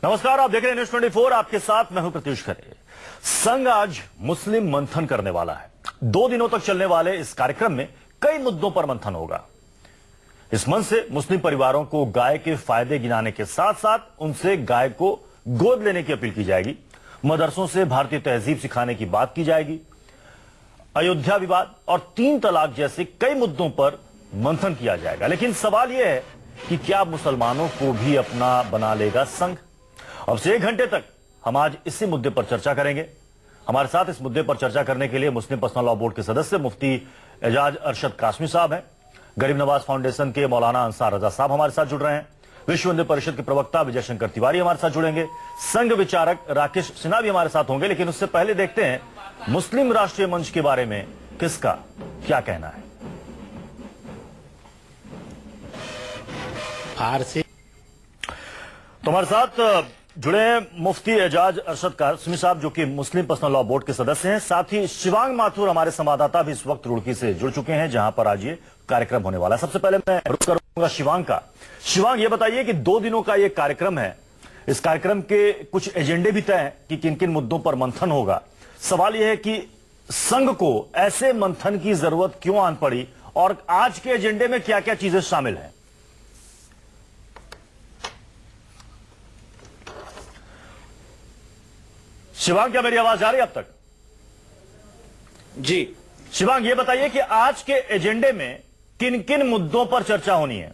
नमस्कार, आप देख रहे हैं न्यूज 24। आपके साथ मैं हूं प्रत्युष खरे। संघ आज मुस्लिम मंथन करने वाला है। 2 दिनों तक चलने वाले इस कार्यक्रम में कई मुद्दों पर मंथन होगा। इस मंच से मुस्लिम परिवारों को गाय के फायदे गिनाने के साथ साथ उनसे गाय को गोद लेने की अपील की जाएगी। मदरसों से भारतीय तहजीब सिखाने की बात की जाएगी। अयोध्या विवाद और 3 तलाक जैसे कई मुद्दों पर मंथन किया जाएगा। लेकिन सवाल यह है कि क्या मुसलमानों को भी अपना बना लेगा संघ? अब से 1 घंटे तक हम आज इसी मुद्दे पर चर्चा करेंगे। हमारे साथ इस मुद्दे पर चर्चा करने के लिए मुस्लिम पर्सनल लॉ बोर्ड के सदस्य मुफ्ती एजाज अरशद कासमी साहब हैं। गरीब नवाज फाउंडेशन के मौलाना अंसार रजा साहब हमारे साथ जुड़ रहे हैं। विश्व हिंदू परिषद के प्रवक्ता विजय शंकर तिवारी हमारे साथ जुड़ेंगे। संघ विचारक राकेश सिन्हा भी हमारे साथ होंगे। लेकिन उससे पहले देखते हैं मुस्लिम राष्ट्रीय मंच के बारे में किसका क्या कहना है। फारसी तो हमारे साथ जुड़े हैं मुफ्ती एजाज अरशद कासमी साहब, जो कि मुस्लिम पर्सनल लॉ बोर्ड के सदस्य हैं। साथ ही शिवांग माथुर हमारे संवाददाता भी इस वक्त रुड़की से जुड़ चुके हैं, जहां पर आज ये कार्यक्रम होने वाला है। सबसे पहले मैं रुख करूंगा शिवांग का। शिवांग, ये बताइए कि 2 दिनों का ये कार्यक्रम है। इस कार्यक्रम के कुछ एजेंडे भी तय हैं कि किन किन मुद्दों पर मंथन होगा। सवाल यह है कि संघ को ऐसे मंथन की जरूरत क्यों आन पड़ी और आज के एजेंडे में क्या क्या चीजें शामिल हैं? शिवांग, क्या मेरी आवाज आ रही है अब तक? जी शिवांग, ये बताइए कि आज के एजेंडे में किन किन मुद्दों पर चर्चा होनी है?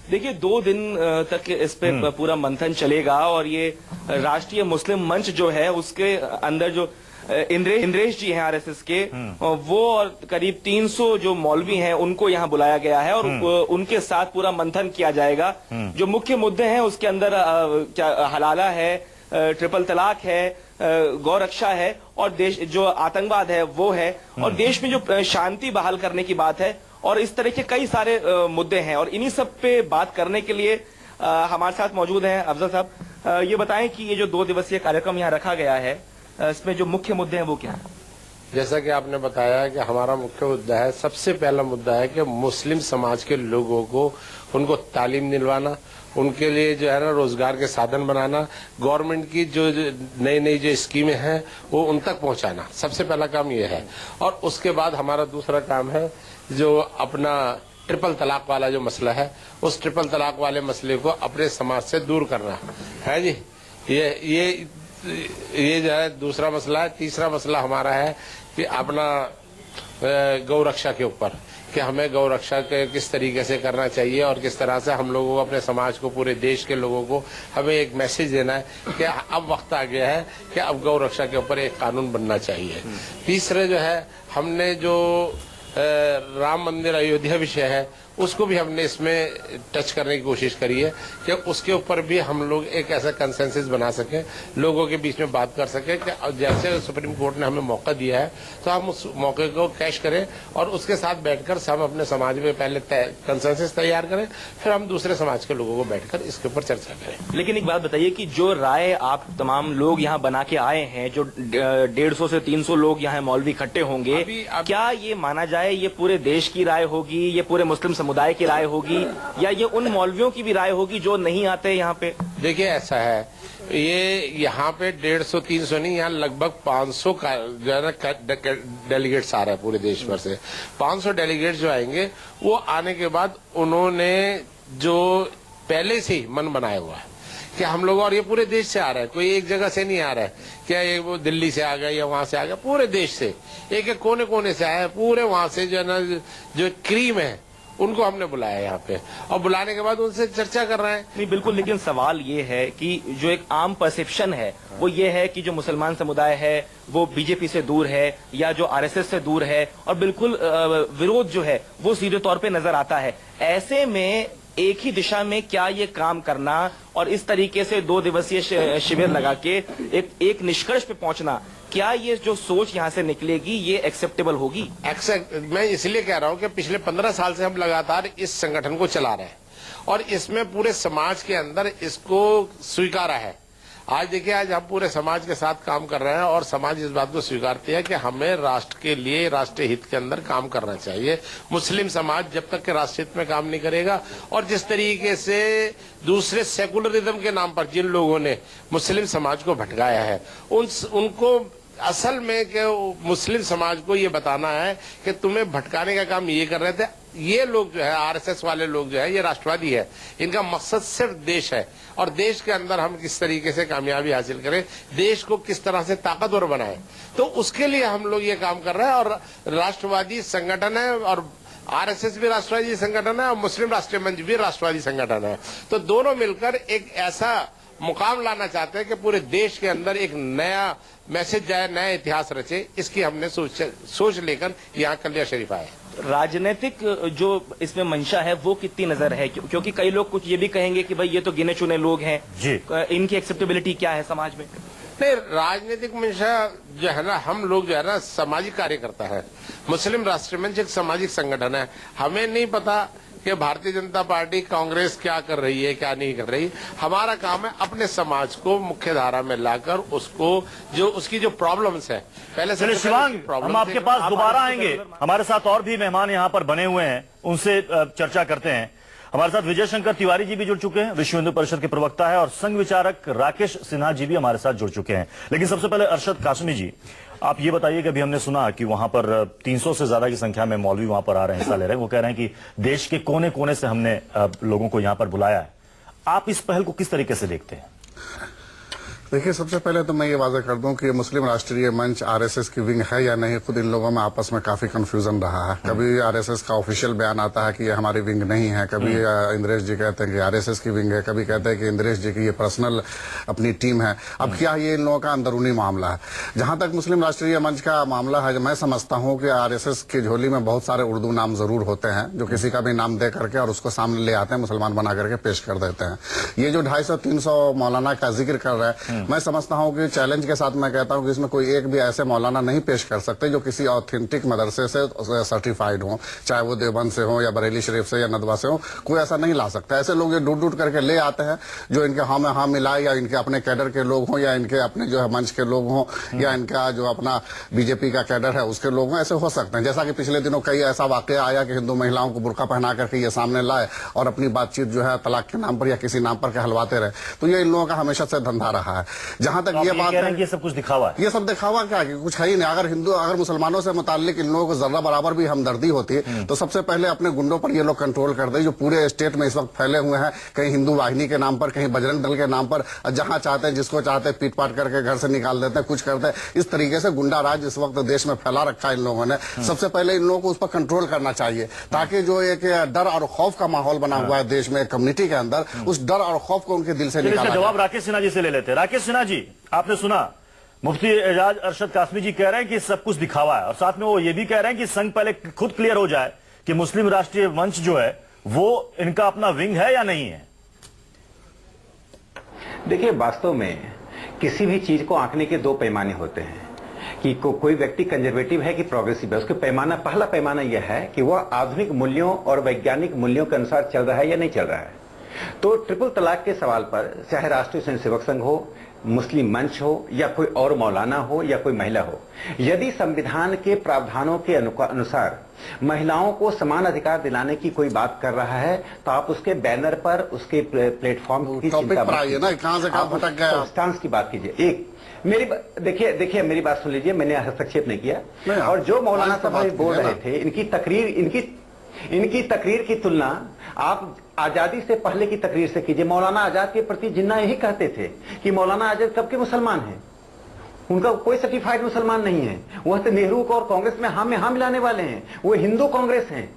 देखिए, 2 दिन तक इस पे पूरा मंथन चलेगा और ये राष्ट्रीय मुस्लिम मंच जो है उसके अंदर जो इंद्रेश जी हैं आरएसएस के, वो और करीब 300 जो मौलवी हैं उनको यहाँ बुलाया गया है और उनके साथ पूरा मंथन किया जाएगा। जो मुख्य मुद्दे हैं उसके अंदर क्या हलाला है, ट्रिपल तलाक है, गौ रक्षा है और देश जो आतंकवाद है वो है, और देश में जो शांति बहाल करने की बात है, और इस तरह के कई सारे मुद्दे हैं। और इन्हीं सब पे बात करने के लिए हमारे साथ मौजूद हैं अफजल साहब। ये बताएं कि ये जो 2 दिवसीय कार्यक्रम यहाँ रखा गया है, इसमें जो मुख्य मुद्दे हैं वो क्या है? जैसा कि आपने बताया कि हमारा मुख्य मुद्दा है, सबसे पहला मुद्दा है कि मुस्लिम समाज के लोगों को उनको तालीम दिलवाना, उनके लिए जो है ना रोजगार के साधन बनाना, गवर्नमेंट की जो नई नई जो स्कीमें हैं वो उन तक पहुंचाना, सबसे पहला काम ये है। और उसके बाद हमारा दूसरा काम है जो अपना ट्रिपल तलाक वाला जो मसला है, उस ट्रिपल तलाक वाले मसले को अपने समाज से दूर करना है जी। ये जो है दूसरा मसला है। तीसरा मसला हमारा है कि अपना गौ रक्षा के ऊपर, कि हमें गौ रक्षा के किस तरीके से करना चाहिए और किस तरह से हम लोगों को, अपने समाज को, पूरे देश के लोगों को हमें एक मैसेज देना है कि अब वक्त आ गया है कि अब गौ रक्षा के ऊपर एक कानून बनना चाहिए। तीसरे जो है, हमने जो राम मंदिर अयोध्या विषय है उसको भी हमने इसमें टच करने की कोशिश करी है कि उसके ऊपर भी हम लोग एक ऐसा कंसेंसस बना सके, लोगों के बीच में बात कर सके कि जैसे सुप्रीम कोर्ट ने हमें मौका दिया है तो हम उस मौके को कैश करें और उसके साथ बैठकर सब अपने समाज में पहले कंसेंसस तैयार करें, फिर हम दूसरे समाज के लोगों को बैठकर इसके ऊपर चर्चा करें। लेकिन एक बात बताइए कि जो राय आप तमाम लोग यहाँ बना के आए हैं, जो 150 से 300 लोग यहाँ मौलवी इकट्ठे होंगे, क्या ये माना जाए ये पूरे देश की राय होगी, ये पूरे मुस्लिम समुदाय की राय होगी, या ये उन मौलवियों की भी राय होगी जो नहीं आते यहाँ पे? देखिए, ऐसा है, ये यहाँ पे 150-300 नहीं, यहाँ लगभग 500 का जो है ना डेलीगेट्स आ रहे हैं पूरे देश भर से। 500 डेलीगेट्स जो आएंगे वो आने के बाद उन्होंने जो पहले से ही मन बनाया हुआ है कि हम लोग, और ये पूरे देश से आ रहा है, कोई एक जगह से नहीं आ रहा है, क्या ये वो दिल्ली से आ गया या वहां से आ गया, पूरे देश से एक एक कोने कोने से आया है, पूरे वहां से जो है ना जो क्रीम है उनको हमने बुलाया यहाँ पे, और बुलाने के बाद उनसे चर्चा कर रहे हैं। नहीं, बिल्कुल, लेकिन सवाल ये है कि जो एक आम परसेप्शन है वो ये है कि जो मुसलमान समुदाय है वो बीजेपी से दूर है या जो आरएसएस से दूर है, और बिल्कुल विरोध जो है वो सीधे तौर पे नजर आता है। ऐसे में एक ही दिशा में क्या ये काम करना और इस तरीके से 2 दिवसीय शिविर लगा के एक निष्कर्ष पे पहुंचना, क्या ये जो सोच यहाँ से निकलेगी ये एक्सेप्टेबल होगी? मैं इसलिए कह रहा हूँ कि पिछले 15 साल से हम लगातार इस संगठन को चला रहे हैं और इसमें पूरे समाज के अंदर इसको स्वीकारा है। आज देखिए, आज हम पूरे समाज के साथ काम कर रहे हैं और समाज इस बात को स्वीकारती है कि हमें राष्ट्र के लिए, राष्ट्रीय हित के अंदर काम करना चाहिए। मुस्लिम समाज जब तक के राष्ट्र हित में काम नहीं करेगा, और जिस तरीके से दूसरे सेकुलरिज्म के नाम पर जिन लोगों ने मुस्लिम समाज को भटकाया है, उनको असल में कि मुस्लिम समाज को ये बताना है कि तुम्हें भटकाने का काम ये कर रहे थे। ये लोग जो है, आरएसएस वाले लोग जो है, ये राष्ट्रवादी है। इनका मकसद सिर्फ देश है, और देश के अंदर हम किस तरीके से कामयाबी हासिल करें, देश को किस तरह से ताकतवर बनाएं, तो उसके लिए हम लोग ये काम कर रहे हैं। और राष्ट्रवादी संगठन है, और आरएसएस भी राष्ट्रवादी संगठन है, और मुस्लिम राष्ट्रीय मंच भी राष्ट्रवादी संगठन है। तो दोनों मिलकर एक ऐसा मुकाम लाना चाहते हैं कि पूरे देश के अंदर एक नया मैसेज जाए, नया इतिहास रचे। इसकी हमने सोच लेकर यहाँ कलिया शरीफ आए। राजनीतिक जो इसमें मंशा है वो कितनी नजर है, क्योंकि कई लोग कुछ ये भी कहेंगे कि भाई ये तो गिने चुने लोग हैं जी, इनकी एक्सेप्टेबिलिटी क्या है समाज में? नहीं, राजनीतिक मंशा जो है ना, हम लोग जो है ना सामाजिक कार्यकर्ता है। मुस्लिम राष्ट्रीय मंच एक सामाजिक संगठन है। हमें नहीं पता कि भारतीय जनता पार्टी, कांग्रेस क्या कर रही है, क्या नहीं कर रही। हमारा काम है अपने समाज को मुख्य धारा में लाकर उसको, जो उसकी जो प्रॉब्लम्स है, पहले से शिवांग, हम आपके पास दोबारा आएंगे। हमारे साथ और भी मेहमान यहाँ पर बने हुए हैं, उनसे चर्चा करते हैं। हमारे साथ विजय शंकर तिवारी जी भी जुड़ चुके हैं, विश्व हिंदू परिषद के प्रवक्ता है, और संघ विचारक राकेश सिन्हा जी भी हमारे साथ जुड़ चुके हैं। लेकिन सबसे पहले अरशद कासमी जी, आप ये बताइए कि अभी हमने सुना कि वहां पर 300 से ज्यादा की संख्या में मौलवी वहां पर आ रहे हैं, हिस्सा ले रहे हैं। वो कह रहे हैं कि देश के कोने कोने से हमने लोगों को यहां पर बुलाया है। आप इस पहल को किस तरीके से देखते हैं? देखिए, सबसे पहले तो मैं ये वादा कर दूं कि मुस्लिम राष्ट्रीय मंच आरएसएस की विंग है या नहीं, खुद इन लोगों में आपस में काफी कंफ्यूजन रहा है। कभी आरएसएस का ऑफिशियल बयान आता है कि ये हमारी विंग नहीं है, कभी इंद्रेश जी कहते हैं कि आरएसएस की विंग है, कभी कहते हैं कि इंद्रेश जी की ये पर्सनल अपनी टीम है। अब क्या ये इन लोगों का अंदरूनी मामला है? जहां तक मुस्लिम राष्ट्रीय मंच का मामला है, मैं समझता हूं कि आरएसएस की झोली में बहुत सारे उर्दू नाम जरूर होते हैं, जो किसी का भी नाम दे करके और उसको सामने ले आते हैं, मुसलमान बना करके पेश कर देते हैं। ये जो 250-300 मौलाना का जिक्र कर रहे हैं, मैं समझता हूं चैलेंज के साथ मैं कहता हूं कि इसमें कोई एक भी ऐसे मौलाना नहीं पेश कर सकते जो किसी ऑथेंटिक मदरसे से सर्टिफाइड हो, चाहे वो देवबंद से हो या बरेली शरीफ से या नदवा से हो। कोई ऐसा नहीं ला सकता। ऐसे लोग ये ढूंढ करके ले आते हैं जो इनके हाँ में हाँ मिलाए, या इनके अपने कैडर के लोग हों, या इनके अपने जो है मंच के लोग हों, या इनका जो अपना बीजेपी का कैडर है उसके लोग हों। ऐसे हो सकते हैं। जैसा कि पिछले दिनों कई ऐसा वाकया आया कि हिंदू महिलाओं को बुर्का पहना करके ये सामने लाए और अपनी बातचीत जो है तलाक के नाम पर या किसी नाम पर कहलवाते रहे। तो ये इन लोगों का हमेशा से धंधा रहा है। जहां तक ये बात है, ये सब कुछ दिखावा है, ये सब दिखावा क्या कि कुछ है ही नहीं। अगर मुसलमानों से मुताल्लिक इन लोगों को जर्रा बराबर भी हमदर्दी होती है तो सबसे पहले अपने गुंडों पर ये लोग कंट्रोल कर दे, जो पूरे स्टेट में इस वक्त फैले हुए हैं, कहीं हिंदू वाहिनी के नाम पर, कहीं बजरंग दल के नाम पर, जहां चाहते हैं जिसको चाहते हैं पीट पाट करके घर से निकाल देते हैं, कुछ करते हैं। इस तरीके से गुंडा राज इस वक्त देश में फैला रखा है इन लोगों ने। सबसे पहले इन लोगों को उस पर कंट्रोल करना चाहिए, ताकि जो एक डर और खौफ का माहौल बना हुआ है देश में कम्युनिटी के अंदर, उस डर और खौफ को उनके दिल से निकाला। जवाब राकेश सिन्हा जी से ले लेते हैं। राकेश सिन्हा जी, आपने सुना मुफ्ती एजाज अरशद कासमी जी कह रहे हैं कि सब कुछ दिखावा है, और साथ में वो ये भी कह रहे हैं कि संघ पहले खुद क्लियर हो जाए कि मुस्लिम राष्ट्रीय मंच जो है वो इनका अपना विंग है या नहीं है। देखिए, वास्तव में किसी भी चीज को आंकने के दो पैमाने होते हैं कि कोई व्यक्ति कंजर्वेटिव है कि प्रोग्रेसिव है। उसका पैमाना, पहला पैमाना यह है कि वह आधुनिक मूल्यों और वैज्ञानिक मूल्यों के अनुसार चल रहा है या नहीं चल रहा है। तो ट्रिपल तलाक के सवाल पर चाहे राष्ट्रीय स्वयंसेवक संघ हो, मुस्लिम मंच हो, या कोई और मौलाना हो, या कोई महिला हो, यदि संविधान के प्रावधानों के अनुसार महिलाओं को समान अधिकार दिलाने की कोई बात कर रहा है तो आप उसके बैनर पर, उसके प्लेटफॉर्म की चिंता स्टांस की बात कीजिए। एक मेरी देखिए मेरी बात सुन लीजिए, मैंने हस्तक्षेप नहीं किया। और जो मौलाना साहब बोल रहे थे, इनकी तकरीर की तुलना आप आजादी से पहले की तकरीर से कीजिए। मौलाना आजाद के प्रति जिन्ना यही कहते थे कि मौलाना आजाद कब के मुसलमान हैं, उनका कोई सर्टिफाइड मुसलमान नहीं है। वह तो नेहरू को और कांग्रेस में हाँ मिलाने वाले हैं, वो हिंदू कांग्रेस हैं।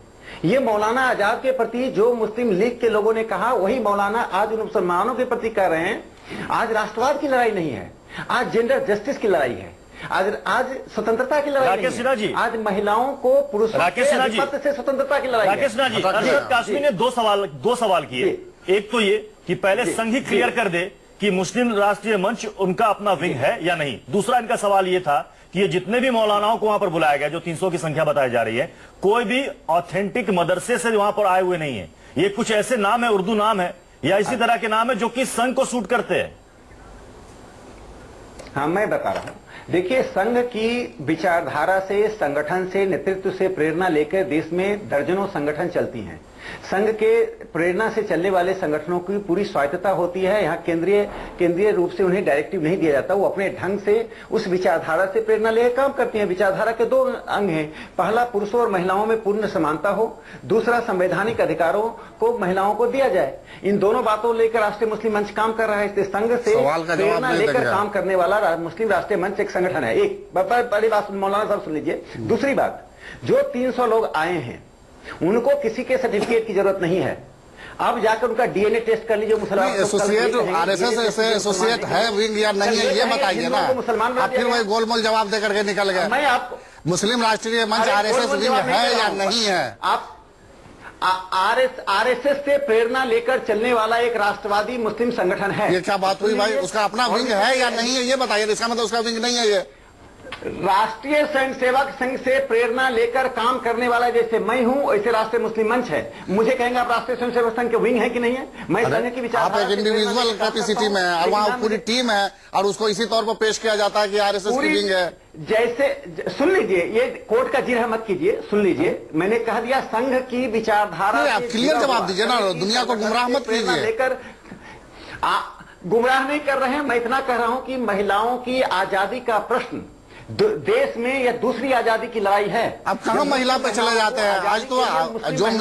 ये मौलाना आजाद के प्रति जो मुस्लिम लीग के लोगों ने कहा, वही मौलाना आज उन मुसलमानों के प्रति कह रहे हैं। आज राष्ट्रवाद की लड़ाई नहीं है, आज जेंडर जस्टिस की लड़ाई है, आज स्वतंत्रता की लड़ाई नहीं है, आज महिलाओं को पुरुषों के आधिपत्य से स्वतंत्रता की लड़ाई है। राकेश सिन्हा जी, अरशद कासमी ने दो सवाल किए। एक तो ये कि पहले संघ ही क्लियर कर दे कि मुस्लिम राष्ट्रीय मंच उनका अपना विंग है या नहीं। दूसरा इनका सवाल ये था कि ये जितने भी मौलानाओं को वहां पर बुलाया गया, जो 300 की संख्या बताई जा रही है, कोई भी ऑथेंटिक मदरसे से वहां पर आए हुए नहीं है। ये कुछ ऐसे नाम है, उर्दू नाम है या इसी तरह के नाम है जो कि संघ को सूट करते हैं। हाँ, मैं बता रहा हूँ। देखिए, संघ की विचारधारा से, संगठन से, नेतृत्व से प्रेरणा लेकर देश में दर्जनों संगठन चलती हैं। संघ के प्रेरणा से चलने वाले संगठनों की पूरी स्वायत्तता होती है। यहाँ केंद्रीय रूप से उन्हें डायरेक्टिव नहीं दिया जाता। वो अपने ढंग से उस विचारधारा से प्रेरणा लेकर काम करती हैं। विचारधारा के दो अंग हैं। पहला, पुरुषों और महिलाओं में पूर्ण समानता हो। दूसरा, संवैधानिक अधिकारों को महिलाओं को दिया जाए। इन दोनों बातों लेकर राष्ट्रीय मुस्लिम मंच काम कर रहा है। इसलिए संघ से प्रेरणा लेकर काम करने वाला मुस्लिम राष्ट्रीय मंच एक संगठन है। एक पहली बात मौलाना साहब सुन लीजिए। दूसरी बात, जो 300 लोग आए हैं उनको किसी के सर्टिफिकेट की जरूरत नहीं है। अब जाकर उनका डीएनए टेस्ट कर लीजिए। मुसलमान एसोसिएट आरएसएस से एसोसिएट है विंग या नहीं है, ये बताइए ना। आप फिर वही गोलमोल जवाब देकर के निकल गए। मैं आपको, मुस्लिम राष्ट्रीय मंच आरएसएस विंग है या नहीं है? आप आरएसएस से प्रेरणा लेकर चलने वाला एक राष्ट्रवादी मुस्लिम संगठन है। ये क्या बात हुई भाई? उसका अपना विंग है या नहीं है, ये बताइए। इसका मतलब उसका विंग नहीं है। ये राष्ट्रीय स्वयंसेवक संघ से प्रेरणा लेकर काम करने वाला, जैसे मैं हूं वैसे राष्ट्रीय मुस्लिम मंच है। मुझे कहेंगे आप राष्ट्रीय स्वयंसेवक संघ के विंग है कि नहीं है? मैं संघ की विचारधारा, आप एक इंडिविजुअल कैपेसिटी में है और वहाँ पूरी टीम है और उसको इसी तौर पर पेश किया जाता है कि आरएसएस की विंग है। जैसे सुन लीजिए, ये कोर्ट का जिरह मत कीजिए, सुन लीजिए। मैंने कह दिया संघ की विचारधारा। आप क्लियर जवाब दीजिए ना, दुनिया को गुमराह मत कीजिए। लेकर गुमराह नहीं कर रहे हैं। मैं इतना कह रहा हूं कि महिलाओं की आजादी का प्रश्न देश में या दूसरी आजादी की लड़ाई है। अब कहाँ महिला पे चले जाते हैं? आज तो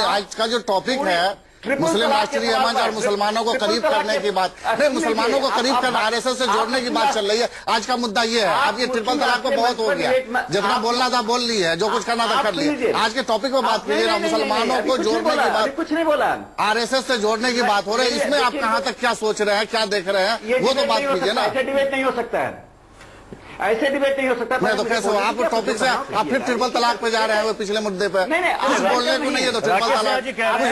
आज का जो टॉपिक है मुस्लिम राष्ट्रीय मंच और मुसलमानों को करीब करने की बात, नहीं, मुसलमानों को करीब कर आरएसएस से जोड़ने की बात चल रही है। आज का मुद्दा ये है। अब ये ट्रिपल तलाक पे बहुत हो गया। जितना बोलना था बोल ली है, जो कुछ करना था कर लिया। आज के टॉपिक पे बात कीजिए ना, मुसलमानों को जोड़ने की बात। कुछ नहीं बोला, आरएसएस से जोड़ने की बात हो रही है। इसमें आप कहाँ तक क्या सोच रहे हैं, क्या देख रहे हैं, वो तो बात कीजिए ना। ऐसे डिबेट नहीं हो सकता है। ऐसे डिबेट नहीं हो सकता। मैं तो कैसे आप टॉपिक से आप फिर ट्रिपल तलाक पे जा रहे हैं, वो पिछले मुद्दे पे कुछ बोलने को नहीं है तो ट्रिपल तलाक,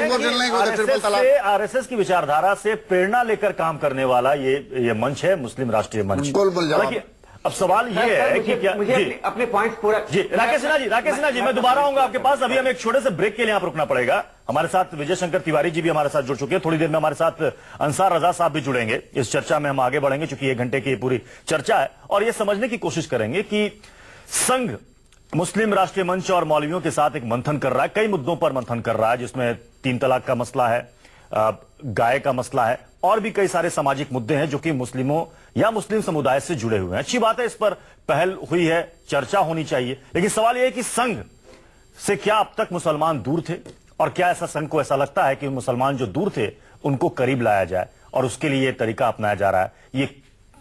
कुछ बोलने को तो ट्रिपल तलाक। आरएसएस की विचारधारा से प्रेरणा लेकर काम करने वाला ये मंच है मुस्लिम राष्ट्रीय मंच। अब सवाल ये है कि क्या मुझे अपने पॉइंट्स पूरा जी राकेश सिन्हा जी मैं दोबारा आऊंगा आपके पास। अभी हमें एक छोटे से ब्रेक के लिए यहाँ पर रुकना पड़ेगा। हमारे साथ विजय शंकर तिवारी जी भी हमारे साथ जुड़ चुके हैं। थोड़ी देर में हमारे साथ अंसार रजा साहब भी जुड़ेंगे। इस चर्चा में हम आगे बढ़ेंगे क्योंकि 1 घंटे की पूरी चर्चा है और ये समझने की कोशिश करेंगे कि संघ मुस्लिम राष्ट्रीय मंच और मौलवियों के साथ एक मंथन कर रहा है, कई मुद्दों पर मंथन कर रहा है, जिसमें 3 तलाक का मसला है, गाय का मसला है और भी कई सारे सामाजिक मुद्दे हैं जो कि मुस्लिमों या मुस्लिम समुदाय से जुड़े हुए हैं। अच्छी बात है, इस पर पहल हुई है, चर्चा होनी चाहिए। लेकिन सवाल यह है कि संघ से क्या अब तक मुसलमान दूर थे और क्या ऐसा संघ को ऐसा लगता है कि मुसलमान जो दूर थे उनको करीब लाया जाए और उसके लिए यह तरीका अपनाया जा रहा है। ये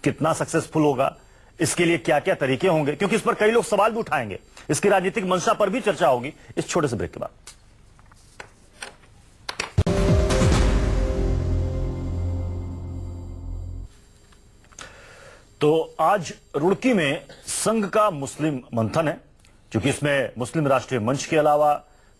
कितना सक्सेसफुल होगा, इसके लिए क्या क्या तरीके होंगे, क्योंकि इस पर कई लोग सवाल भी उठाएंगे। इसकी राजनीतिक मंशा पर भी चर्चा होगी इस छोटे से ब्रेक के बाद। तो आज रुड़की में संघ का मुस्लिम मंथन है, क्योंकि इसमें मुस्लिम राष्ट्रीय मंच के अलावा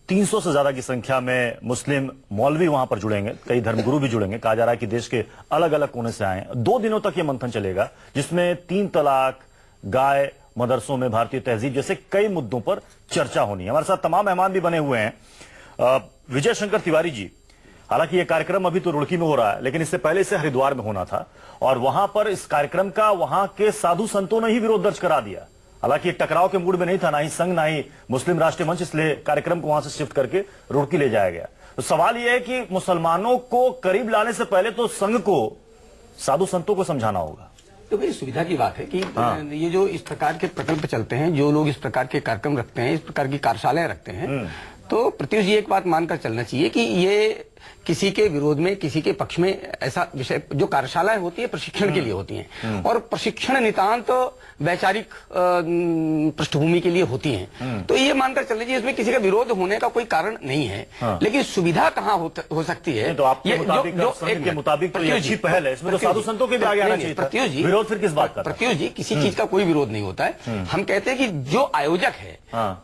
300 से ज्यादा की संख्या में मुस्लिम मौलवी वहां पर जुड़ेंगे, कई धर्मगुरु भी जुड़ेंगे। कहा जा रहा है कि देश के अलग अलग कोने से आए हैं। 2 दिनों तक यह मंथन चलेगा, जिसमें 3 तलाक, गाय, मदरसों में भारतीय तहजीब जैसे कई मुद्दों पर चर्चा होनी है। हमारे साथ तमाम मेहमान भी बने हुए हैं। विजय शंकर तिवारी जी, हालांकि यह कार्यक्रम अभी तो रुड़की में हो रहा है, लेकिन इससे पहले इसे हरिद्वार में होना था और वहां पर इस कार्यक्रम का वहां के साधु संतों ने ही विरोध दर्ज करा दिया। हालांकि टकराव के मूड में नहीं था, ना ही संघ ना ही मुस्लिम राष्ट्रीय मंच, इसलिए कार्यक्रम को वहां से शिफ्ट करके रुड़की ले जाया गया। तो सवाल यह है कि मुसलमानों को करीब लाने से पहले तो संघ को साधु संतों को समझाना होगा। तो भाई सुविधा की बात है कि ये जो इस प्रकार के प्रकल्प चलते हैं, जो लोग इस प्रकार के कार्यक्रम रखते हैं, इस प्रकार की कार्यशालाएं रखते हैं, तो प्रत्युष जी एक बात मानकर चलना चाहिए कि ये किसी के विरोध में, किसी के पक्ष में ऐसा विषय, जो कार्यशालाएं होती है प्रशिक्षण के लिए होती हैं और प्रशिक्षण नितांत वैचारिक पृष्ठभूमि के लिए होती हैं। तो ये मानकर चल लीजिए इसमें किसी का विरोध होने का कोई कारण नहीं है। लेकिन सुविधा कहाँ हो सकती है? तो आपके मुताबिक तो ये अच्छी पहल है, इसमें तो साधु संतों के भी आगे आना चाहिए था। प्रत्युष जी, विरोध फिर किस बात का? प्रत्युष जी, किसी चीज का कोई विरोध नहीं होता है। हम कहते हैं कि जो आयोजक है,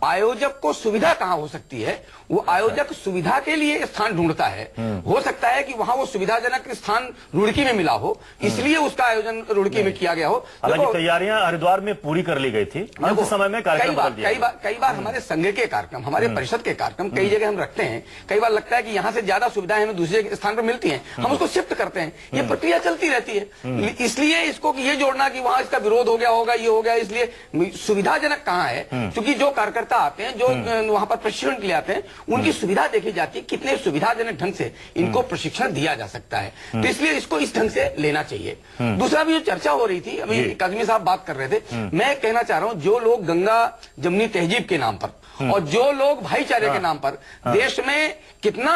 आयोजक को सुविधा कहाँ हो सकती है? वो आयोजक सुविधा के लिए स्थान ढूंढता है हो सकता है कि वहां वो सुविधाजनक स्थान रुड़की में मिला हो, इसलिए उसका आयोजन रुड़की में किया गया हो। हालांकि तैयारियां हरिद्वार में पूरी कर ली गई थी, अंत समय में कार्यक्रम बदल दिया गया। कई बार हमारे संघ के कार्यक्रम, हमारे परिषद के कार्यक्रम कई जगह हम रखते हैं, कई बार लगता है कि यहाँ से ज्यादा सुविधाएं हमें दूसरे स्थान पर मिलती हैं, हम उसको शिफ्ट करते हैं। ये प्रक्रिया चलती रहती है, इसलिए इसको ये जोड़ना कि वहां इसका विरोध हो गया होगा, ये हो गया, इसलिए सुविधाजनक कहाँ है? क्योंकि जो कार्यकर्ता आते हैं, जो वहां पर प्रशिक्षण के लिए आते हैं, उनकी सुविधा देखी जाती है, कितने सुविधाजनक ढंग से इनको प्रशिक्षण दिया जा सकता है। तो इसलिए इसको इस ढंग से लेना चाहिए। दूसरा भी जो चर्चा हो रही थी, अभी काजमी साहब बात कर रहे थे, मैं कहना चाह रहा हूं, जो लोग गंगा जमुनी तहजीब के नाम पर और जो लोग भाईचारे के नाम पर देश में कितना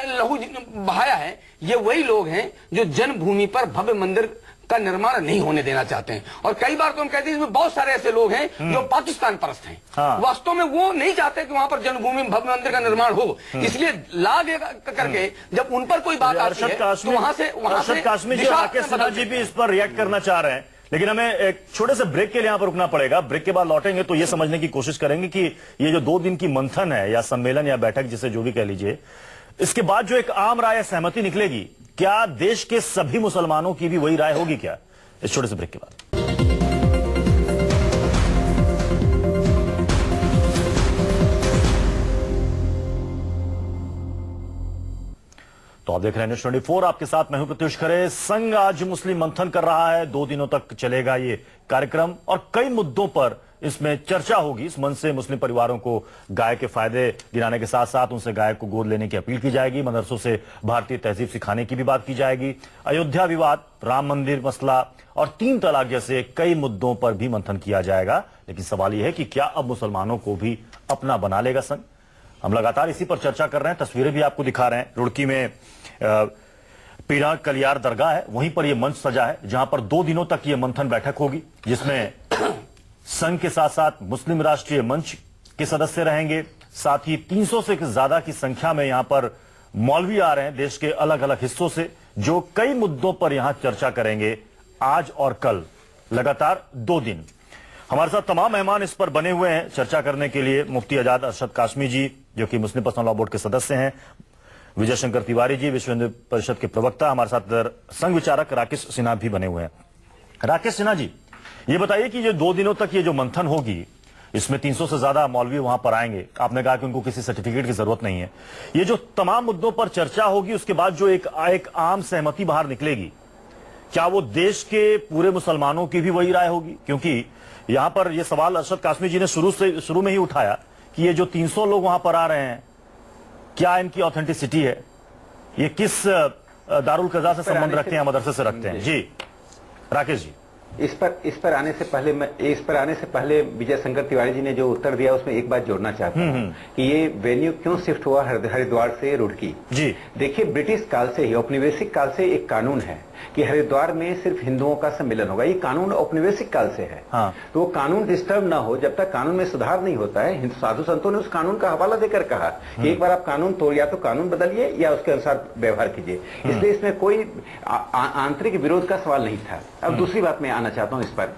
लहू बहाया है, ये वही लोग हैं जो जन्मभूमि पर भव्य मंदिर का निर्माण नहीं होने देना चाहते हैं। और कई बार तो हम कहते हैं इसमें बहुत सारे ऐसे लोग हैं जो पाकिस्तान परस्त हैं, वास्तव में वो नहीं चाहते कि वहां पर जन्मभूमि में भव्य मंदिर का निर्माण हो, इसलिए लाग करके जब उन पर कोई बात आती है तो वहां से काश्मीर जी, राकेश सिन्हा जी भी इस पर रिएक्ट करना चाह रहे हैं, लेकिन हमें एक छोटे से ब्रेक के लिए यहां पर रुकना पड़ेगा। ब्रेक के बाद लौटेंगे तो यह समझने की कोशिश करेंगे कि ये जो 2 दिन की मंथन है या सम्मेलन या बैठक, जिसे जो भी कह लीजिए, इसके बाद जो एक आम राय सहमति निकलेगी, क्या देश के सभी मुसलमानों की भी वही राय होगी क्या? इस छोटे से ब्रेक के बाद। तो आप देख रहे हैं न्यूज़ 24, आपके साथ मैं हूं प्रत्युष खरे। संघ आज मुस्लिम मंथन कर रहा है, 2 दिनों तक चलेगा ये कार्यक्रम और कई मुद्दों पर इसमें चर्चा होगी। इस मंच से मुस्लिम परिवारों को गाय के फायदे गिनाने के साथ साथ उनसे गाय को गोद लेने की अपील की जाएगी। मदरसों से भारतीय तहजीब सिखाने की भी बात की जाएगी। अयोध्या विवाद, राम मंदिर मसला और 3 तलाक जैसे कई मुद्दों पर भी मंथन किया जाएगा। लेकिन सवाल यह है कि क्या अब मुसलमानों को भी अपना बना लेगा संघ? हम लगातार इसी पर चर्चा कर रहे हैं, तस्वीरें भी आपको दिखा रहे हैं। रुड़की में पीरा कलियार दरगाह है, वहीं पर यह मंच सजा है, जहां पर 2 दिनों तक यह मंथन बैठक होगी, जिसमें संघ के साथ साथ मुस्लिम राष्ट्रीय मंच के सदस्य रहेंगे। साथ ही 300 से ज्यादा की संख्या में यहां पर मौलवी आ रहे हैं देश के अलग अलग हिस्सों से, जो कई मुद्दों पर यहां चर्चा करेंगे आज और कल, लगातार 2 दिन। हमारे साथ तमाम मेहमान इस पर बने हुए हैं चर्चा करने के लिए। मुफ्ती आजाद अरशद कासमी जी, जो कि मुस्लिम पर्सनल लॉ बोर्ड के सदस्य हैं, विजय शंकर तिवारी जी, विश्व हिंदू परिषद के प्रवक्ता, हमारे साथ संघ विचारक राकेश सिन्हा भी बने हुए हैं। राकेश सिन्हा जी, ये बताइए कि ये 2 दिनों तक ये जो मंथन होगी, इसमें 300 से ज्यादा मौलवी वहां पर आएंगे। आपने कहा कि उनको किसी सर्टिफिकेट की जरूरत नहीं है। ये जो तमाम मुद्दों पर चर्चा होगी, उसके बाद जो एक आम सहमति बाहर निकलेगी, क्या वो देश के पूरे मुसलमानों की भी वही राय होगी? क्योंकि यहां पर यह सवाल अरशद कासमी जी ने शुरू में ही उठाया कि ये जो 300 लोग वहां पर आ रहे हैं, क्या इनकी ऑथेंटिसिटी है? ये किस दारुल कज़ा से संबंध रखते हैं, मदरसे से रखते हैं? जी राकेश जी। इस पर आने से पहले विजय शंकर तिवारी जी ने जो उत्तर दिया, उसमें एक बात जोड़ना चाहता हूं कि ये वेन्यू क्यों शिफ्ट हुआ हरिद्वार से रुड़की। जी देखिए, ब्रिटिश काल से ही, औपनिवेशिक काल से एक कानून है कि हरिद्वार में सिर्फ हिंदुओं का सम्मेलन होगा। ये कानून औपनिवेशिक काल से है। हाँ। तो वो कानून डिस्टर्ब ना हो, जब तक कानून में सुधार नहीं होता है। साधु संतों ने उस कानून का हवाला देकर कहा कि एक बार आप कानून या तो कानून बदलिए या उसके अनुसार व्यवहार कीजिए। इसलिए इसमें कोई आंतरिक विरोध का सवाल नहीं था। अब दूसरी बात मैं आना चाहता हूं इस पर।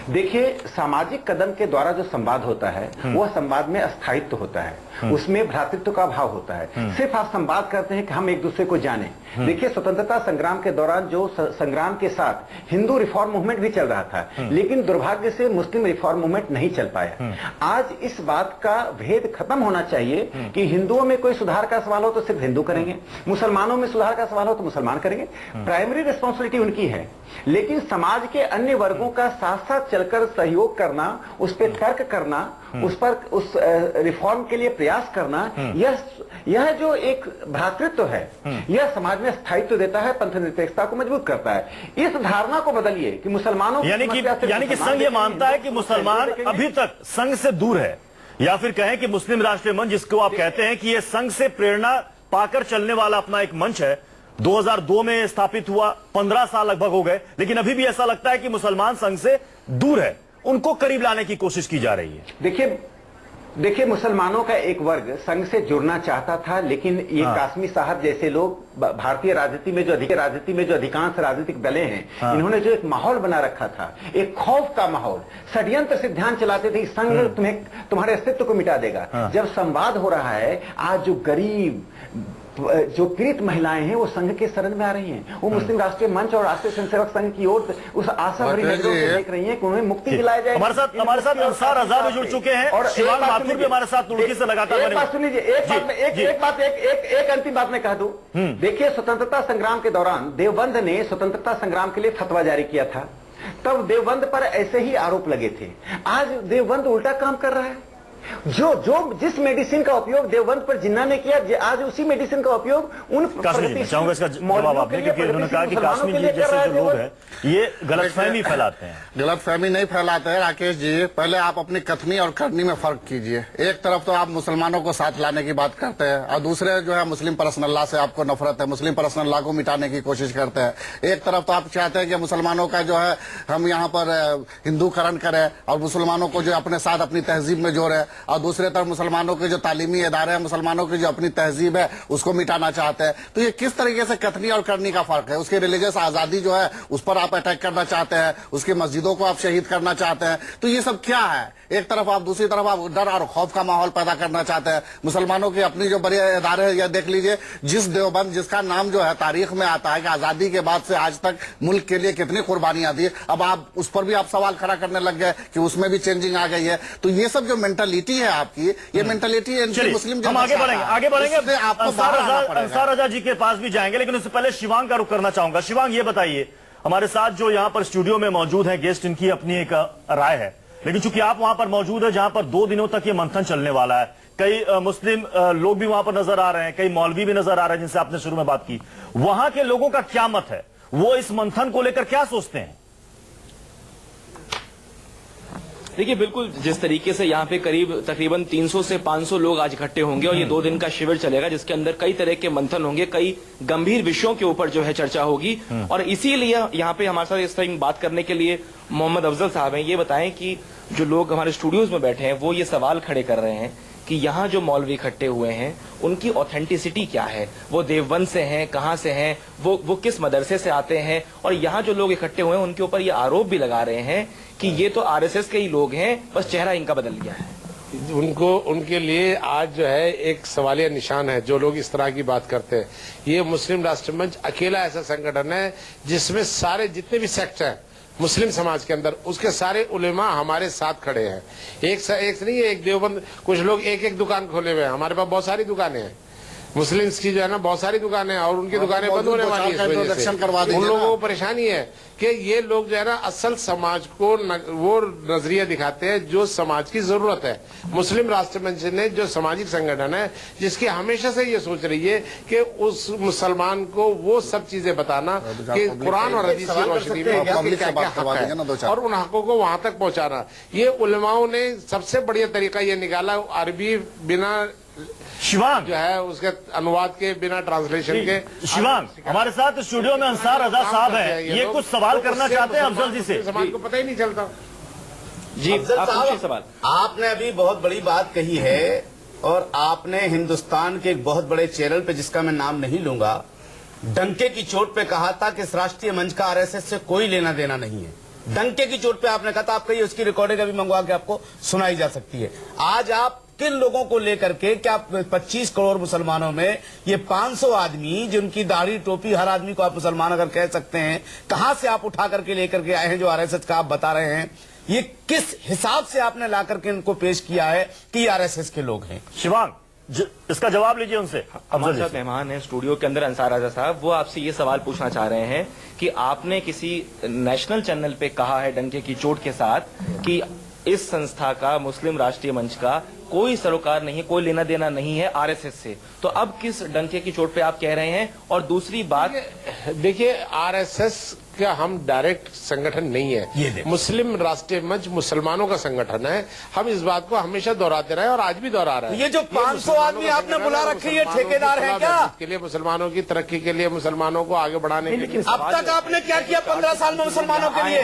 देखिए, सामाजिक कदम के द्वारा जो संवाद होता है, वह संवाद में स्थायित्व होता है, उसमें भ्रातृत्व का भाव होता है। सिर्फ आप संवाद करते हैं कि हम एक दूसरे को जाने। देखिए, स्वतंत्रता संग्राम के दौरान जो संग्राम के साथ हिंदू रिफॉर्म मूवमेंट भी चल रहा था, लेकिन दुर्भाग्य से मुस्लिम रिफॉर्म मूवमेंट नहीं चल पाया। आज इस बात का भेद खत्म होना चाहिए कि हिंदुओं में कोई सुधार का सवाल हो तो सिर्फ हिंदू करेंगे, मुसलमानों में सुधार का सवाल हो तो मुसलमान करेंगे। प्राइमरी रिस्पॉन्सिबिलिटी उनकी है, लेकिन समाज के अन्य वर्गों का साथ साथ चलकर सहयोग करना, उस पर तर्क करना, उस रिफॉर्म के लिए प्रयास करना, यह जो एक भ्रातृत्व है, यह समाज में स्थायित्व देता है, पंथ निरपेक्षता को मजबूत करता है। इस धारणा को बदलिए कि मुसलमानों यानी कि संघ ये मानता है कि मुसलमान अभी तक संघ से दूर है, या फिर कहें कि मुस्लिम राष्ट्रीय मंच, जिसको आप कहते हैं कि यह संघ से प्रेरणा पाकर चलने वाला अपना एक मंच है, 2002 में स्थापित हुआ, 15 साल लगभग हो गए, लेकिन अभी भी ऐसा लगता है कि मुसलमान संघ से दूर है, उनको करीब लाने की कोशिश की जा रही है। देखिए, मुसलमानों का एक वर्ग संघ से जुड़ना चाहता था, लेकिन ये कासमी साहब जैसे लोग भारतीय राजनीति में जो अधिकांश राजनीतिक दलें हैं, इन्होंने जो एक माहौल बना रखा था, एक खौफ का माहौल, षड्यंत्र से ध्यान चलाते थे, संघ तुम्हारे अस्तित्व को मिटा देगा। जब संवाद हो रहा है, आज जो गरीब जो पीड़ित महिलाएं हैं वो संघ के शरण में आ रही हैं। वो मुस्लिम राष्ट्रीय मंच और राष्ट्रीय स्वयंसेवक संघ की ओर उस आशा भरी नजरों से देख रही हैं कि उन्हें मुक्ति दिलाया जाए। हमारे साथ अंसार रजा भी जुड़ चुके हैं और शिवांग माथुर भी हमारे साथ तुर्की से लगातार एक बात सुन लीजिए, एक अंतिम बात मैं कह दूं। देखिए, स्वतंत्रता संग्राम के दौरान देवबंद ने स्वतंत्रता संग्राम के लिए फतवा जारी किया था, तब देवबंद पर ऐसे ही आरोप लगे थे। आज देवबंद उल्टा काम कर रहा है। जिस मेडिसिन का उपयोग देवबंद पर जिन्ना ने किया, आज उसी मेडिसिन का उपयोग उन चाहूंगा इसका जवाब आपने, क्योंकि उन्होंने कहा कि काश्मीर जी जैसे जो लोग हैं ये गलतफहमी फैलाते हैं। गलतफहमी नहीं फैलाते हैं राकेश जी। पहले आप अपनी कथनी और करनी में फर्क कीजिए। एक तरफ तो आप मुसलमानों को साथ लाने की बात करते हैं और दूसरे जो है मुस्लिम पर्सनल लॉ से आपको नफरत है, मुस्लिम पर्सनल लॉ को मिटाने की कोशिश करते हैं। एक तरफ तो आप चाहते हैं कि मुसलमानों का जो है हम यहाँ पर हिंदूकरण करें और मुसलमानों को जो अपने साथ अपनी तहजीब में जोड़े, और दूसरे तरफ मुसलमानों के जो तालीमी इदारे हैं, मुसलमानों की जो अपनी तहजीब है उसको मिटाना चाहते हैं। तो ये किस तरीके से कथनी और करनी का फर्क है? उसकी रिलीजियस आजादी जो है उस पर आप अटैक करना चाहते हैं, उसकी मस्जिदों को आप शहीद करना चाहते हैं। तो ये सब क्या है? एक तरफ आप, दूसरी तरफ आप डर और खौफ का माहौल पैदा करना चाहते हैं। मुसलमानों की अपनी जो बड़े इदारे हैं, यह देख लीजिए, जिस देवबंद जिसका नाम जो है तारीख में आता है कि आजादी के बाद से आज तक मुल्क के लिए कितनी कुर्बानियां दी, अब आप उस पर भी आप सवाल खड़ा करने लग गए कि उसमें भी चेंजिंग आ गई है। तो ये सब जो मेंटालिटी है आपकी, ये मेंटालिटी मुस्लिम हम आगे बढ़ेंगे अंसार रजा जी के पास भी जाएंगे, लेकिन उससे पहले शिवांग का रुख करना चाहूंगा। शिवांग, ये बताइए, हमारे साथ जो यहाँ पर स्टूडियो में मौजूद है गेस्ट, इनकी अपनी एक राय है, लेकिन चूंकि आप वहां पर मौजूद है जहां पर 2 दिनों तक ये मंथन चलने वाला है, कई मुस्लिम लोग भी वहां पर नजर आ रहे हैं, कई मौलवी भी नजर आ रहे हैं जिनसे आपने शुरू में बात की, वहां के लोगों का क्या मत है? वो इस मंथन को लेकर क्या सोचते हैं? देखिए, बिल्कुल जिस तरीके से यहाँ पे तकरीबन 300 से 500 लोग आज इकट्ठे होंगे और ये 2 दिन का शिविर चलेगा, जिसके अंदर कई तरह के मंथन होंगे, कई गंभीर विषयों के ऊपर जो है चर्चा होगी। और इसीलिए यहाँ पे हमारे साथ इस टाइम बात करने के लिए मोहम्मद अफजल साहब हैं। ये बताएं कि जो लोग हमारे स्टूडियोज में बैठे हैं वो ये सवाल खड़े कर रहे हैं कि यहाँ जो मौलवी इकट्ठे हुए हैं उनकी ऑथेंटिसिटी क्या है, वो देवबंद से हैं, कहाँ से हैं, वो किस मदरसे से आते हैं, और यहाँ जो लोग इकट्ठे हुए हैं उनके ऊपर ये आरोप भी लगा रहे हैं कि ये तो आरएसएस के ही लोग हैं, बस चेहरा इनका बदल गया है। उनके लिए आज जो है एक सवालिया निशान है जो लोग इस तरह की बात करते हैं। ये मुस्लिम राष्ट्र मंच अकेला ऐसा संगठन है जिसमें सारे जितने भी सेक्ट हैं मुस्लिम समाज के अंदर, उसके सारे उलेमा हमारे साथ खड़े हैं। एक नहीं है, एक देवबंद, कुछ लोग एक एक दुकान खोले हुए हैं। हमारे पास बहुत सारी दुकानें हैं मुस्लिम्स की, जो है ना, बहुत सारी दुकानें हैं और उनकी दुकानें बंद होने वाली है। उन लोगों को परेशानी है कि ये लोग जो है ना असल समाज को वो नजरिया दिखाते हैं जो समाज की जरूरत है। मुस्लिम राष्ट्र मंच ने जो सामाजिक संगठन है जिसकी हमेशा से ये सोच रही है कि उस मुसलमान को वो सब चीजें बताना कि कुरान और हदीस की रोशनी में क्या क्या हक है और उन हकों को वहां तक पहुंचाना। ये उलमाओं ने सबसे बढ़िया तरीका ये निकाला, अरबी बिना शिवांग जो है उसके अनुवाद के, बिना ट्रांसलेशन के। शिवांग, हमारे साथ स्टूडियो में अंसार रजा साहब हैं, ये कुछ सवाल करना चाहते हैं अफजल जी से। समाज को पता ही नहीं चलता। जी, आप पूछिए सवाल। आपने अभी बहुत बड़ी बात कही है और आपने हिंदुस्तान के एक बहुत बड़े चैनल पे, जिसका मैं नाम नहीं लूंगा, डंके की चोट पे कहा था कि इस राष्ट्रीय मंच का आरएसएस से कोई लेना देना नहीं है। डंके की चोट पे आपने कहा था, आप कहिए, उसकी रिकॉर्डिंग अभी मंगवा के आपको सुनाई जा सकती है। आज आप किन लोगों को लेकर के, क्या 25 करोड़ मुसलमानों में ये 500 आदमी जिनकी दाढ़ी टोपी, हर आदमी को आप मुसलमान अगर कह सकते हैं, कहां से आप उठा करके लेकर के आए हैं जो आरएसएस का आप बता रहे हैं? ये किस हिसाब से आपने ला करके इनको पेश किया है कि आरएसएस के लोग हैं? शिवांग, इसका जवाब लीजिए उनसे। हमारे साथ मेहमान है स्टूडियो के अंदर अंसार रजा साहब, वो आपसे ये सवाल पूछना चाह रहे हैं कि आपने किसी नेशनल चैनल पे कहा है डंके की चोट के साथ कि इस संस्था का, मुस्लिम राष्ट्रीय मंच का कोई सरोकार नहीं है, कोई लेना देना नहीं है आरएसएस से, तो अब किस डंके की चोट पे आप कह रहे हैं? और दूसरी बात, देखिए आरएसएस का हम डायरेक्ट संगठन नहीं है, मुस्लिम राष्ट्रीय मंच मुसलमानों का संगठन है। हम इस बात को हमेशा दोहराते रहे और आज भी दोहरा रहे हैं। ये जो 500 आदमी आपने बुला रखे, ये ठेकेदार हैं क्या? के लिए, मुसलमानों की तरक्की के लिए, मुसलमानों को आगे बढ़ाने के लिए। अब तक आपने क्या किया 15 साल में मुसलमानों के लिए?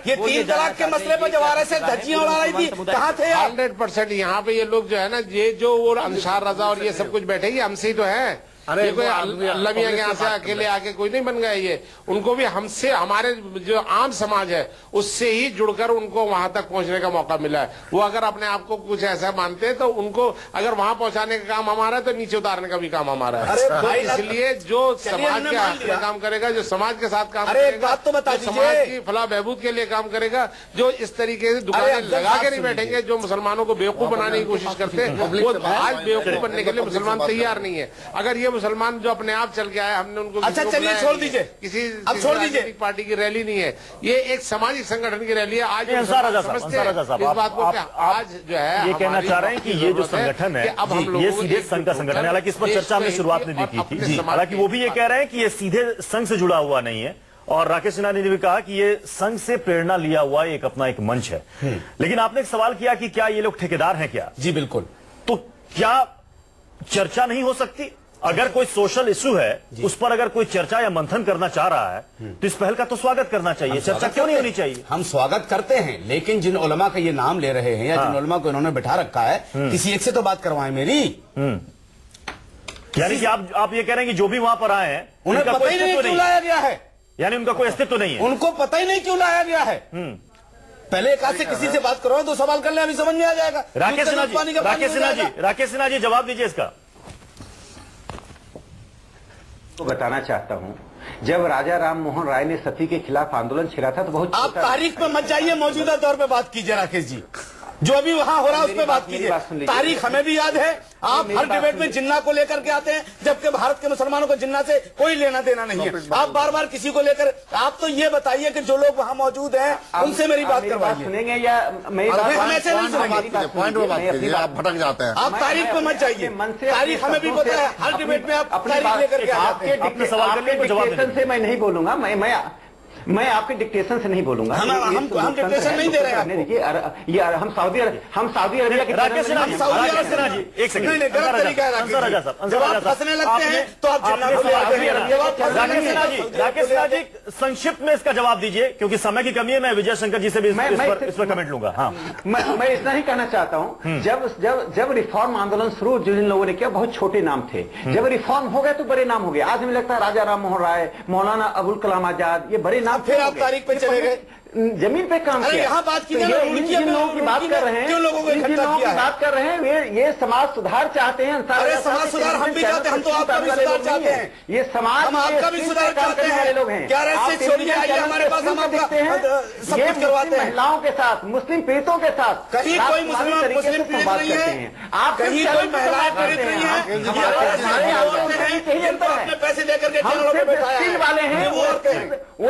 ये 3 तलाक के मसले पर जब आरएसएस धज्जियां उड़ा रही थी, कहाँ थे आप? 100% यहाँ पे ये लोग जो है ना, ये जो वो अंसार रजा और ये सब कुछ बैठे, ये हमसे ही तो है। अरे ये कोई वो आदमी अल्लाह मियां के यहाँ कांग्रेस से से बात अकेले आके कोई नहीं बन गया। ये उनको भी हमसे, हमारे जो आम समाज है उससे ही जुड़कर उनको वहां तक पहुंचने का मौका मिला है। वो अगर अपने आप को कुछ ऐसा मानते हैं तो उनको अगर वहां पहुंचाने का काम हमारा है तो नीचे उतारने का भी काम हमारा है। तो इसलिए जो समाज के हक में काम करेगा, जो समाज के साथ काम अरे एक करेगा, बात तो बता जो समाज दीजिए। की फलाह बहबूद के लिए काम करेगा, जो इस तरीके से दुकानें अफजल लगा साहब के नहीं सुन बैठेंगे, जो मुसलमानों को बेवकूफ बनाने की कोशिश करते हैं, वो आज बेवकूफ बनने के लिए मुसलमान तैयार नहीं है। अगर ये मुसलमान जो अपने आप चल के आए, हमने उनको अच्छा, किसी को चलिए, बुलाया छोड़ नहीं है। दीजिए। किसी छोड़ दीजिए। राजनीतिक पार्टी की रैली नहीं है, ये एक सामाजिक संगठन की रैली है। आज नहीं, अंसार राजा साहब, समझते हैं अंसार राजा साहब, इस आप- बात को आप- कि आप आज जो है ये कहना हमारी चाह रहे हैं कि ये जो जरूरत है संगठन है कि अब हम जी, लोगों ये को सीधे एक संघ का संगठन है। हालांकि इस पर देश चर्चा हमने को शुरुआत में भी और की अपने थी। समाज हालांकि के वो भी ये कह रहे हैं कि ये सीधे संघ से जुड़ा हुआ नहीं है, और राकेश सिन्हा ने भी कहा कि ये संघ से प्रेरणा लिया हुआ एक अपना एक मंच है। लेकिन आपने एक सवाल किया कि क्या ये लोग ठेकेदार हैं क्या? जी बिल्कुल। तो क्या चर्चा नहीं हो सकती? अगर कोई सोशल इशू है उस पर अगर कोई चर्चा या मंथन करना चाह रहा है तो इस पहल का तो स्वागत करना चाहिए। चर्चा क्यों नहीं होनी चाहिए? हम स्वागत करते हैं, लेकिन जिन उलमा का ये नाम ले रहे हैं या जिन उलमा को इन्होंने बिठा रखा है, किसी एक से तो बात करवाएं मेरी। यानी कि आप ये कह रहे हैं कि जो भी वहां पर आए हैं उन्हें उनका पता कोई ही नहीं अस्तित्व क्यों नहीं है, लाया गया है। यानी उनका कोई अस्तित्व नहीं है। उनको पता ही नहीं क्यों लाया गया है। पहले एक आध से किसी से बात करो, दो सवाल कर ले, अभी समझ में आ जाएगा। राकेश सिन्हा जी, पानी का पानी राकेश हो सिन्हा जी, जाएगा। राकेश सिन्हा जी जवाब दीजिए इसका। तो बताना चाहता हूं, जब राजा राम मोहन राय ने सती के खिलाफ आंदोलन छेड़ा था तो बहुत आप छोटा- तारीख पे मत जाइए, मौजूदा दौर पे बात कीजिए राकेश जी। जो अभी वहां हो रहा है उस पर बात मेरी बात सुन कीजिए। लीजिए। तारीख हमें भी याद है। आप मेरी हर बात डिबेट सुन में लीजिए। जिन्ना को लेकर के आते हैं, जबकि भारत के मुसलमानों को जिन्ना से कोई लेना देना नहीं है। आप बार बार किसी को लेकर, आप तो ये बताइए कि जो लोग वहां मौजूद हैं उनसे मेरी बात मेरी करवाइए। सुनेंगे या मेरी अरे बात हम ऐसे नहीं सुनेंगे। पॉइंट में बात कीजिए, आप भटक जाते हैं। आप तारीख पे मत जाइए। मन से तारीख हमें भी पता है, हर डिबेट में आप तारीख लेकर के आ जाते हैं। आपने सवाल कर लिया तो जवाब दे डिक्टेशन से मैं नहीं बोलूंगा। मैं आपके डिक्टेशन से नहीं बोलूंगा। हम ये डिक्टेशन नहीं दे रहे हैं करने दीजिए। ये हम सऊदी अरबिया के राकेश सिन्हा जी, सऊदी राकेश अरब सिन्हा जी, एक सेकंड। नहीं, नहीं, गलत अंसार तरीका है राजा राकेश साहब, जी। अंसार जब आप राजा साहब, फंसने लगते हैं तो आप आपने जिन्ना को ले सवाल आते किया हैं। ना। जब आप फंसने राकेश सिन्हा लगते जी, हैं, राकेश सिन्हा जी संक्षिप्त में इसका जवाब दीजिए, क्योंकि समय की कमी है। मैं विजय शंकर जी से भी इस पर कमेंट लूंगा। हाँ, मैं इतना ही कहना चाहता हूं, जब रिफॉर्म आंदोलन शुरू जिन लोगों ने किया बहुत छोटे नाम थे। जब रिफॉर्म हो गए तो बड़े नाम हो गए। आज हमें लगता है राजा राम मोहन राय, मौलाना अबुल कलाम आजाद, ये बड़े नाम फिर आप तारीख पे चले गए। जमीन पे काम अरे किया। यहाँ बात कीजिए तो ना, ये रुड़की जिन में, लोगों की बात रुड़की कर में रहे हैं, क्यों लोगों को जिन इकट्ठा लोगों किया की है? बात कर रहे हैं, ये समाज सुधार चाहते हैं। अरे समाज सुधार हम भी चाहते हैं, हम तो आपका भी सुधार चाहते हैं। ये समाज हम आपका भी सुधार चाहते हैं। लोग हैं। क्या रहे से छोड़िए, आइए हमारे पास, हम आपका सब ये कुछ करवाते हैं। महिलाओं के साथ, मुस्लिम पीड़ितों के साथ कहीं कोई मुसलमान मुस्लिम पीड़ित नहीं है, आप कहीं कोई महिलाएं पीड़ित नहीं है। जिनको अपने पैसे देकर के चैनलों पे बैठाया है वाले हैं, वो औरतें हैं। वो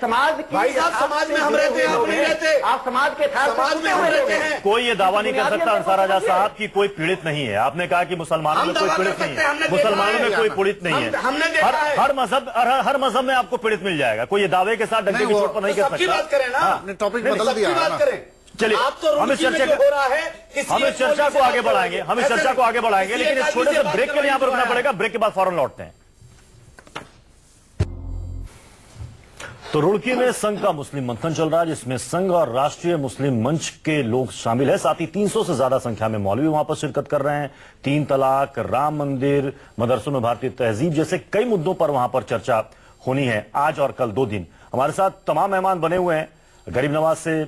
समाज की भाई साहब, समाज में हम रहते हैं, आप नहीं रहते। आप समाज के साथ समाज में हम रहते हैं। कोई ये दावा नहीं कर सकता अंसार राजा साहब की कोई पीड़ित नहीं है। आपने कहा कि मुसलमानों हम में कोई दावा कर पीड़ित नहीं सकते हैं, है, हमने देखा मुसलमानों में है। कोई पीड़ित नहीं है। हमने देखा है। हर मजहब में आपको पीड़ित मिल जाएगा। कोई ये दावे के साथ डंडे की नहीं, चोट पर नहीं तो कर सबकी सकता। बात करें ना। आपने टॉपिक बदल दिया सबकी है बात ना। करें। चलिए, आप तो हम इस रुड़की में चर्चा जो हो रहा है, किसी हम इस एक चर्चा मौलवी को से आगे बात बढ़ाएंगे, करें। हम इस ऐसे चर्चा को आगे बढ़ाएंगे, किसी लेकिन एक इस छोटे आदमी से बात ब्रेक के लिए यहाँ पर करवाइए। रुकना पड़ेगा। ब्रेक के बाद फौरन लौटते हैं। तो रुड़की में संघ का मुस्लिम मंथन चल रहा है, जिसमें संघ और राष्ट्रीय मुस्लिम मंच के लोग शामिल है। साथ ही 300 से ज्यादा संख्या में मौलवी वहां पर शिरकत कर रहे हैं। 3 तलाक, राम मंदिर, मदरसों में भारतीय तहजीब जैसे कई मुद्दों पर वहां पर चर्चा होनी है आज और कल 2 दिन। हमारे साथ तमाम मेहमान बने हुए हैं। गरीब नवाज से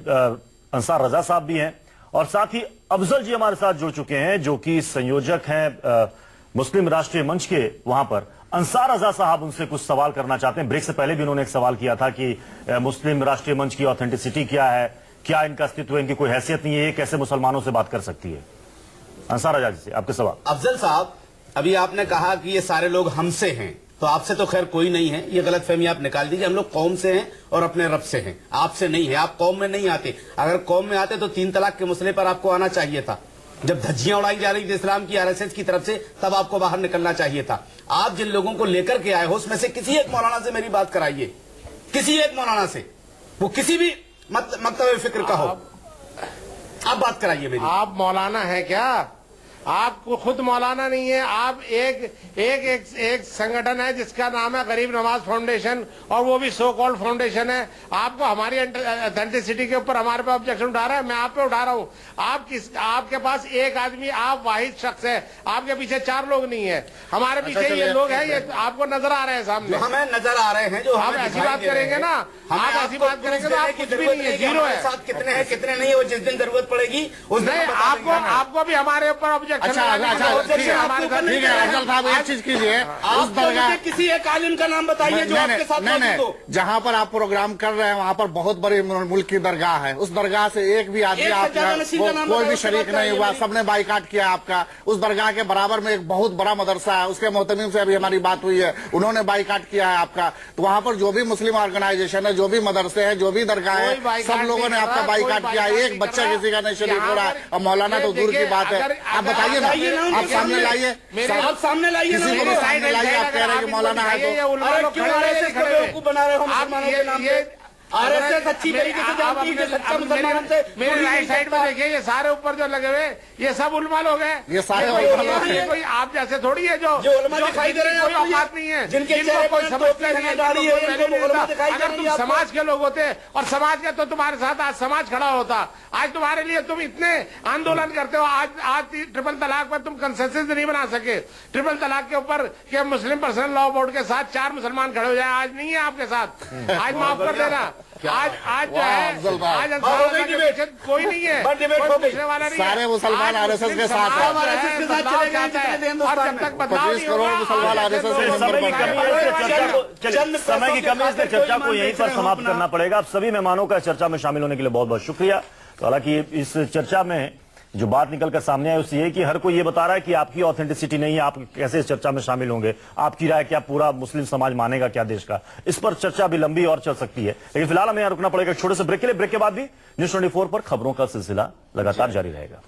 अंसार रजा साहब भी हैं, और साथ ही अफजल जी हमारे साथ जुड़ चुके हैं, जो कि संयोजक हैं मुस्लिम राष्ट्रीय मंच के। वहां पर अंसार रजा साहब उनसे कुछ सवाल करना चाहते हैं। ब्रेक से पहले भी उन्होंने एक सवाल किया था कि मुस्लिम राष्ट्रीय मंच की ऑथेंटिसिटी क्या है, क्या इनका अस्तित्व है, इनकी कोई हैसियत नहीं है, ये कैसे मुसलमानों से बात कर सकती है। अंसार रजा जी से आपके सवाल। अफजल साहब, अभी आपने कहा कि ये सारे लोग हमसे हैं, तो आपसे तो खैर कोई नहीं है, ये गलतफहमी आप निकाल दीजिए। हम लोग कौम से हैं और अपने रब से हैं, आपसे नहीं है। आप कौम में नहीं आते। अगर कौम में आते तो 3 तलाक के मसले पर आपको आना चाहिए था। जब धज्जियां उड़ाई जा रही थी इस्लाम की, आरएसएस की तरफ से, तब आपको बाहर निकलना चाहिए था। आप जिन लोगों को लेकर के आए हो, उसमें से किसी एक मौलाना से मेरी बात कराइए, किसी एक मौलाना से, वो किसी भी मकतब फिक्र का हो, आप बात कराइए मेरी। आप मौलाना है क्या? आपको खुद मौलाना नहीं है, आप एक संगठन है जिसका नाम है गरीब नवाज फाउंडेशन, और वो भी सो कॉल्ड फाउंडेशन है। आपको हमारी ऑथेंटिसिटी के ऊपर हमारे पे ऑब्जेक्शन उठा रहा है, मैं आप पे उठा रहा हूँ। आपके पास एक आदमी, आप वाहिद शख्स है, आपके पीछे 4 लोग नहीं है, हमारे पीछे ये लोग हैं, ये आपको नजर आ रहे हैं सामने, हमें नजर आ रहे हैं। जो आप ऐसी बात करेंगे ना, आप ऐसी बात करेंगे तो आप कुछ भी नहीं है, जीरो है। साथ कितने हैं कितने नहीं है, वो जिस दिन जरूरत पड़ेगी उस दिन आपको भी हमारे ऊपर ऑब्जेक्शन। अच्छा ठीक है अफजल साहब, एक चीज कीजिए, उस दरगाह किसी एक आलिम का नाम बताइए जो आपके साथ मौजूद हो। जहाँ पर आप प्रोग्राम कर रहे हैं वहाँ पर बहुत बड़ी मुल्क की दरगाह है, उस दरगाह से एक भी आदमी कोई भी शरीक नहीं हुआ, सबने बाइकाट किया आपका। उस दरगाह के बराबर में एक बहुत बड़ा मदरसा है, उसके मोहतमीम से अभी हमारी बात हुई है, उन्होंने बाइकाट किया है आपका। तो वहाँ पर जो भी मुस्लिम ऑर्गेनाइजेशन है, जो भी मदरसे हैं, जो भी दरगाह है, सब लोगों ने आपका बाइकाट किया। एक बच्चा किसी का नहीं शरीक हो रहा है, और मौलाना तो दूर की बात है। आप बताइए ना, आप सामने लाइए, आप सामने लाइए, किसी को भी सामने लाइए। आप कह रहे हैं कि मौलाना है तो क्यों आरएसएस को बेवकूफ बना रहे हो मुसलमानों के नाम पे? आरएसएस अच्छी तरीके से जानती है कि सच्चा मुसलमान से। मेरे राइट साइड में देखिए, ये सारे ऊपर जो लगे हुए ये सब उलमा लोग हैं, ये सारे कोई आप जैसे थोड़ी है जो उलमा दिखाई दे रहे हैं, कोई औकात नहीं है, जिनके चेहरे कोई पर समझता टोपी नहीं दाढ़ी है, है। उलमा दिखाई दे अगर रही तुम है आपको। समाज के लोग होते और समाज के, तो तुम्हारे साथ आज समाज खड़ा होता। आज तुम्हारे लिए तुम इतने आंदोलन करते हो, आज ट्रिपल तलाक पर तुम कंसेंसस नहीं बना सके। ट्रिपल तलाक के ऊपर के मुस्लिम पर्सनल लॉ बोर्ड के साथ 4 मुसलमान खड़े हो जाए, आज नहीं है आपके साथ। आज माफ कर देना, आज जो है, आज कोई नहीं है, पूछने वाला नहीं है। सारे मुसलमान आरएसएस के साथ हैं, 25 करोड़ मुसलमान आरएसएस के समय की कमी है, समय की कमी है, इसलिए चर्चा को यहीं पर समाप्त करना पड़ेगा। आप सभी मेहमानों का चर्चा में शामिल होने के लिए बहुत बहुत शुक्रिया। तो हालांकि इस चर्चा में जो बात निकल कर सामने आई उससे ये कि हर कोई ये बता रहा है कि आपकी ऑथेंटिसिटी नहीं है, आप कैसे इस चर्चा में शामिल होंगे, आपकी राय क्या, पूरा मुस्लिम समाज मानेगा क्या देश का? इस पर चर्चा अभी लंबी और चल सकती है, लेकिन फिलहाल हमें यहाँ रुकना पड़ेगा छोटे से ब्रेक के लिए। ब्रेक के बाद भी न्यूज़ 24 पर खबरों का सिलसिला लगातार जारी रहेगा।